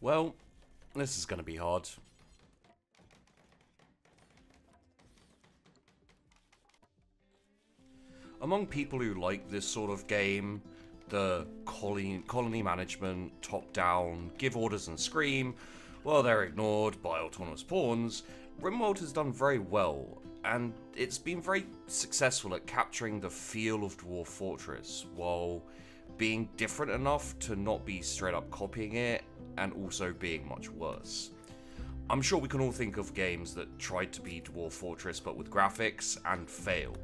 Well, this is going to be hard. Among people who like this sort of game, the colony management, top-down, give orders and scream, well, they're ignored by autonomous pawns, Rimworld has done very well, and it's been very successful at capturing the feel of Dwarf Fortress, while being different enough to not be straight up copying it, and also being much worse. I'm sure we can all think of games that tried to be Dwarf Fortress but with graphics, and fail.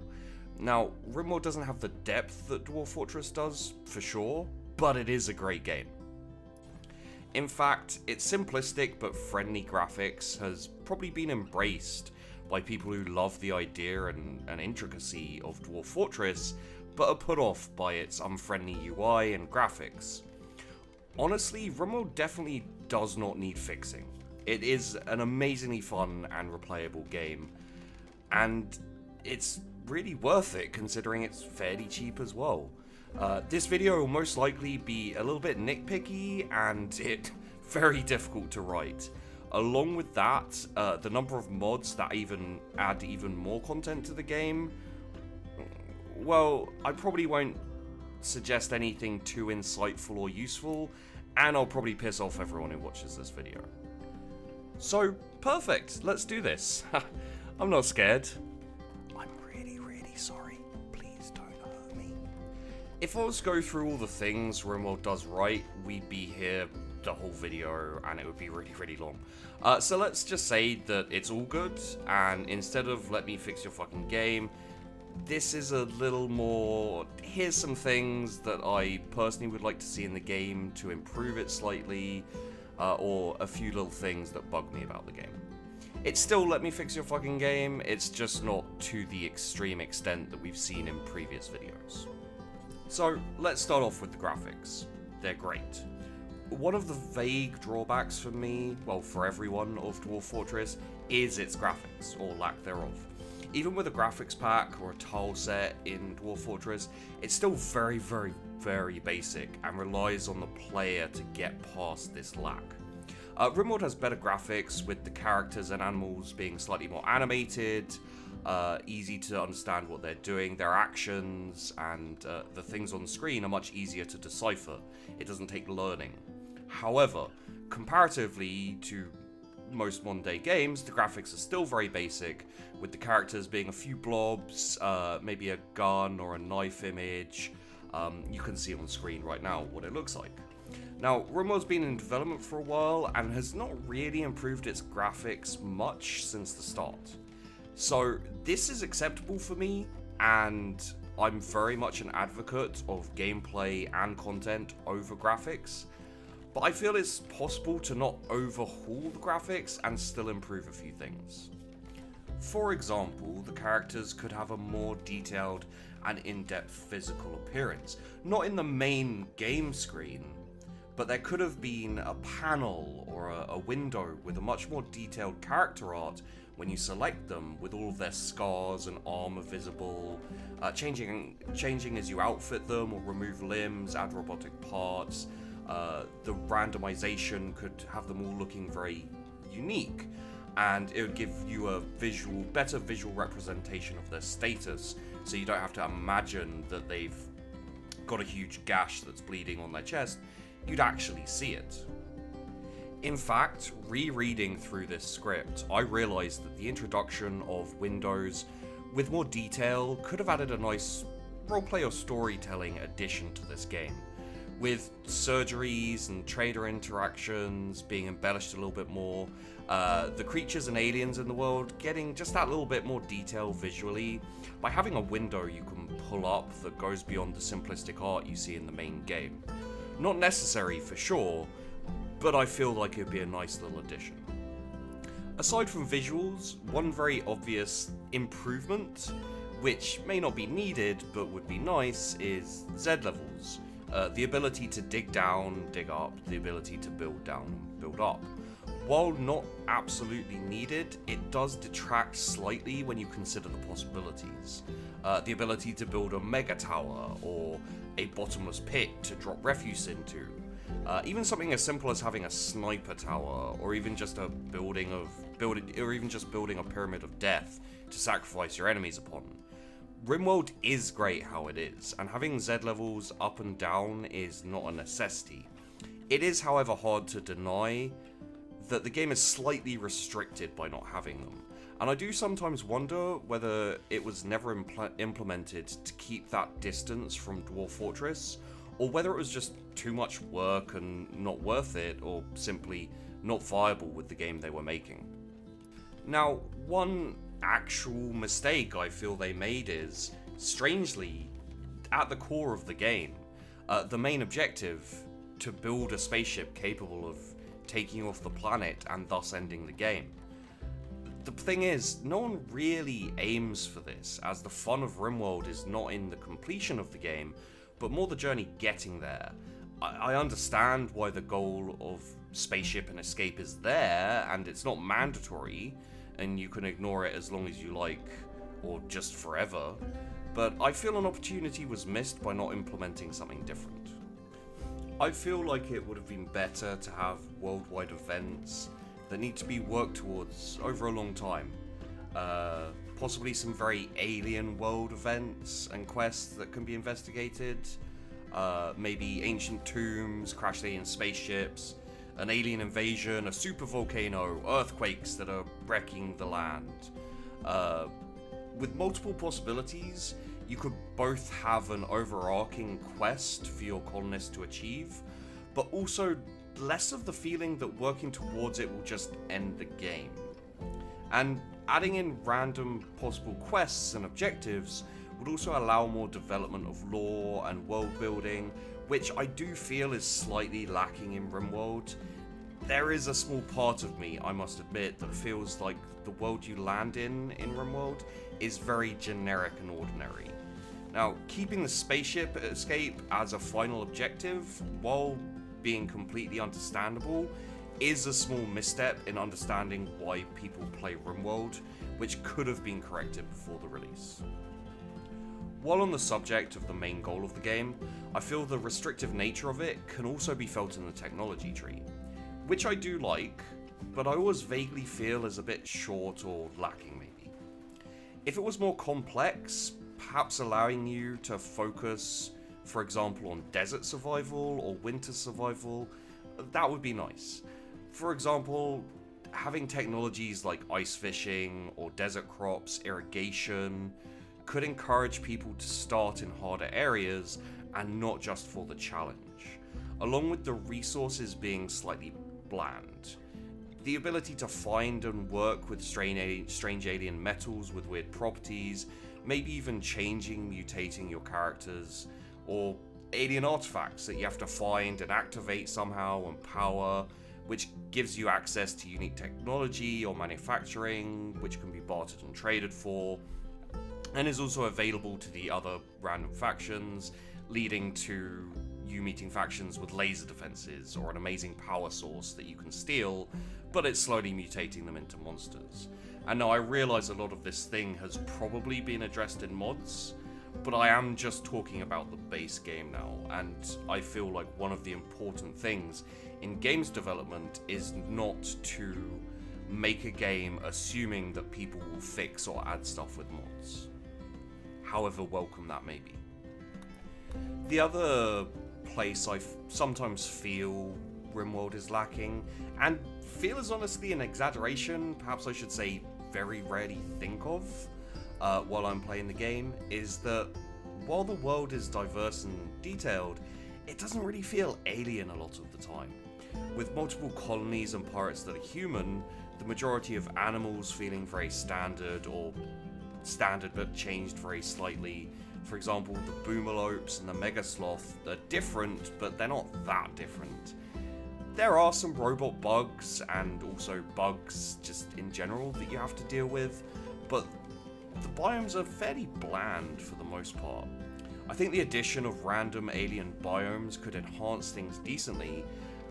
Now, Rimworld doesn't have the depth that Dwarf Fortress does, for sure, but it is a great game. In fact, its simplistic but friendly graphics has probably been embraced by people who love the idea and intricacy of Dwarf Fortress, but are put off by its unfriendly UI and graphics. Honestly, Rimworld definitely does not need fixing. It is an amazingly fun and replayable game, and it's really worth it considering it's fairly cheap as well. This video will most likely be a little bit nitpicky and it very difficult to write. Along with that, the number of mods that add even more content to the game, well, I probably won't suggest anything too insightful or useful, and I'll probably piss off everyone who watches this video. So, perfect, let's do this. I'm not scared. I'm really sorry. Please don't hurt me. If I was to go through all the things Rimworld does right, we'd be here the whole video and it would be really long. So let's just say that it's all good, and instead of let me fix your fucking game, this is a little more, here's some things that I personally would like to see in the game to improve it slightly, or a few little things that bug me about the game. It's still let me fix your fucking game, it's just not to the extreme extent that we've seen in previous videos. So, let's start off with the graphics. They're great. One of the vague drawbacks for me, well for everyone, of Dwarf Fortress is its graphics, or lack thereof. Even with a graphics pack or a tile set in Dwarf Fortress, it's still very basic and relies on the player to get past this lack. Rimworld has better graphics, with the characters and animals being slightly more animated, easy to understand what they're doing, their actions, and the things on the screen are much easier to decipher. It doesn't take learning. However, comparatively to most modern day games, the graphics are still very basic, with the characters being a few blobs, maybe a gun or a knife image. You can see on screen right now what it looks like. Now, Rimworld's been in development for a while and has not really improved its graphics much since the start. So this is acceptable for me, and I'm very much an advocate of gameplay and content over graphics, but I feel it's possible to not overhaul the graphics and still improve a few things. For example, the characters could have a more detailed and in-depth physical appearance, not in the main game screen, but there could have been a panel or a window with a much more detailed character art when you select them, with all of their scars and armor visible, changing as you outfit them or remove limbs, add robotic parts. The randomization could have them all looking very unique, and it would give you a better visual representation of their status, so you don't have to imagine that they've got a huge gash that's bleeding on their chest. You'd actually see it. In fact, rereading through this script, I realized that the introduction of windows with more detail could have added a nice roleplay or storytelling addition to this game, with surgeries and trader interactions being embellished a little bit more, the creatures and aliens in the world getting just that little bit more detail visually by having a window you can pull up that goes beyond the simplistic art you see in the main game. Not necessary for sure, but I feel like it'd be a nice little addition. Aside from visuals, one very obvious improvement, which may not be needed but would be nice, is Z levels. The ability to dig down, dig up, the ability to build down, build up. While not absolutely needed, it does detract slightly when you consider the possibilities. The ability to build a mega tower or a bottomless pit to drop refuse into. Even something as simple as having a sniper tower, or even just building a pyramid of death to sacrifice your enemies upon. Rimworld is great how it is, and having Z levels up and down is not a necessity. It is, however, hard to deny that the game is slightly restricted by not having them, and I do sometimes wonder whether it was never implemented to keep that distance from Dwarf Fortress, or whether it was just too much work and not worth it, or simply not viable with the game they were making. Now, one actual mistake I feel they made is, strangely, at the core of the game, the main objective, to build a spaceship capable of taking you off the planet and thus ending the game. The thing is, no one really aims for this, as the fun of Rimworld is not in the completion of the game, but more the journey getting there. I understand why the goal of spaceship and escape is there, and it's not mandatory, and you can ignore it as long as you like, or just forever, but I feel an opportunity was missed by not implementing something different. I feel like it would have been better to have worldwide events that need to be worked towards over a long time. Possibly some very alien world events and quests that can be investigated. Maybe ancient tombs, crashed alien spaceships, an alien invasion, a super volcano, earthquakes that are wrecking the land. With multiple possibilities, you could both have an overarching quest for your colonists to achieve, but also less of the feeling that working towards it will just end the game. And adding in random possible quests and objectives would also allow more development of lore and world building, which I do feel is slightly lacking in Rimworld. There is a small part of me, I must admit, that feels like the world you land in Rimworld is very generic and ordinary. Now, keeping the spaceship escape as a final objective, while being completely understandable, is a small misstep in understanding why people play Rimworld, which could have been corrected before the release. While on the subject of the main goal of the game, I feel the restrictive nature of it can also be felt in the technology tree, which I do like, but I always vaguely feel is a bit short or lacking maybe. If it was more complex, perhaps allowing you to focus, for example, on desert survival or winter survival, that would be nice. For example, having technologies like ice fishing or desert crops, irrigation, could encourage people to start in harder areas and not just for the challenge, along with the resources being slightly bland. The ability to find and work with strange alien metals with weird properties, maybe even changing, mutating your characters, or alien artifacts that you have to find and activate somehow and power, which gives you access to unique technology or manufacturing, which can be bartered and traded for, and is also available to the other random factions, leading to you meeting factions with laser defenses or an amazing power source that you can steal, but it's slowly mutating them into monsters. And now I realize a lot of this thing has probably been addressed in mods, but I am just talking about the base game now, and I feel like one of the important things in games development is not to make a game assuming that people will fix or add stuff with mods, however welcome that may be. The other place I sometimes feel Rimworld is lacking, and feel is honestly an exaggeration, perhaps I should say very rarely think of while I'm playing the game, is that while the world is diverse and detailed, it doesn't really feel alien a lot of the time. With multiple colonies and pirates that are human, the majority of animals feeling very standard, or standard but changed very slightly. For example, the Boomalopes and the Mega Sloth are different, but they're not that different. There are some robot bugs, and also bugs just in general that you have to deal with, but the biomes are fairly bland for the most part. I think the addition of random alien biomes could enhance things decently,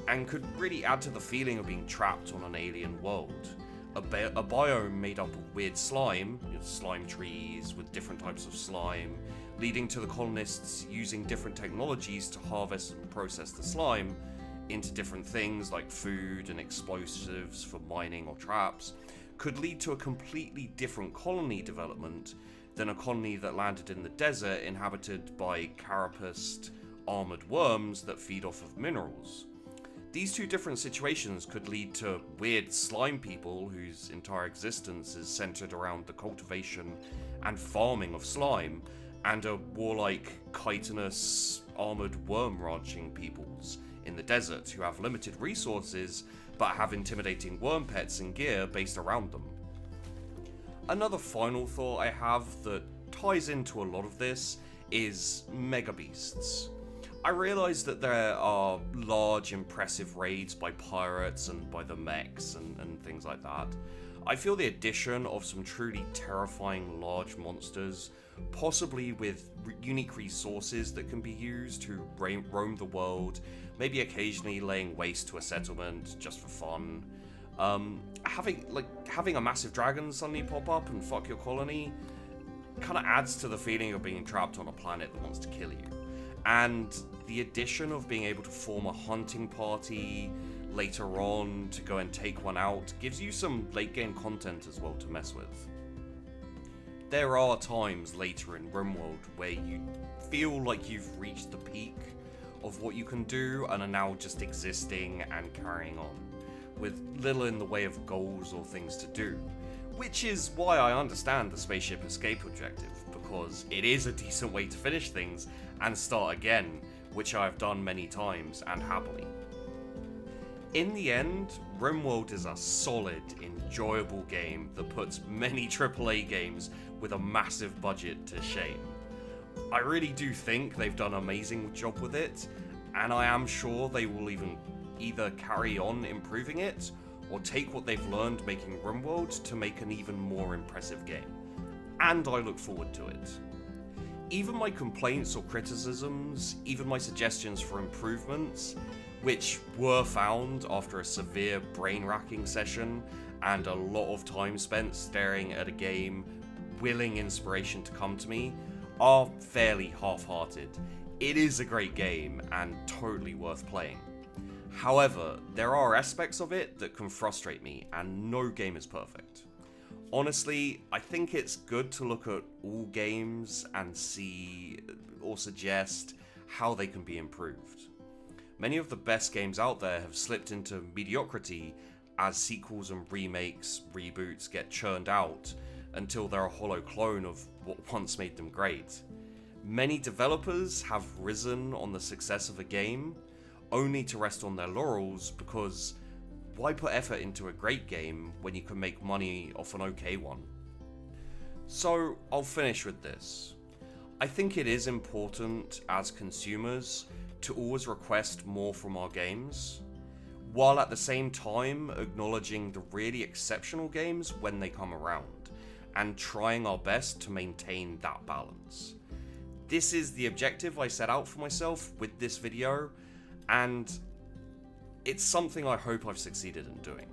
and could really add to the feeling of being trapped on an alien world. A biome made up of weird slime, slime trees with different types of slime, leading to the colonists using different technologies to harvest and process the slime, into different things like food and explosives for mining or traps could lead to a completely different colony development than a colony that landed in the desert inhabited by carapaced armored worms that feed off of minerals. These two different situations could lead to weird slime people whose entire existence is centered around the cultivation and farming of slime, and a warlike, chitinous, armored worm ranching peoples in the desert who have limited resources but have intimidating worm pets and gear based around them. Another final thought I have that ties into a lot of this is mega beasts. I realise that there are large, impressive raids by pirates and by the mechs and things like that. I feel the addition of some truly terrifying large monsters, possibly with unique resources that can be used to roam the world, maybe occasionally laying waste to a settlement just for fun. Having a massive dragon suddenly pop up and fuck your colony kind of adds to the feeling of being trapped on a planet that wants to kill you. And the addition of being able to form a hunting party later on to go and take one out gives you some late game content as well to mess with. There are times later in Rimworld where you feel like you've reached the peak of what you can do and are now just existing and carrying on, with little in the way of goals or things to do. Which is why I understand the spaceship escape objective, because it is a decent way to finish things and start again, which I have done many times and happily. In the end, Rimworld is a solid, enjoyable game that puts many AAA games with a massive budget to shame. I really do think they've done an amazing job with it, and I am sure they will either carry on improving it, or take what they've learned making Rimworld to make an even more impressive game. And I look forward to it. Even my complaints or criticisms, even my suggestions for improvements, which were found after a severe brain-racking session and a lot of time spent staring at a game, willing inspiration to come to me, are fairly half-hearted. It is a great game and totally worth playing. However, there are aspects of it that can frustrate me, and no game is perfect. Honestly, I think it's good to look at all games and see or suggest how they can be improved. Many of the best games out there have slipped into mediocrity as sequels and remakes, reboots get churned out until they're a hollow clone of what once made them great. Many developers have risen on the success of a game, only to rest on their laurels, because why put effort into a great game when you can make money off an okay one? So I'll finish with this. I think it is important as consumers to always request more from our games, while at the same time acknowledging the really exceptional games when they come around, and trying our best to maintain that balance. This is the objective I set out for myself with this video, and it's something I hope I've succeeded in doing.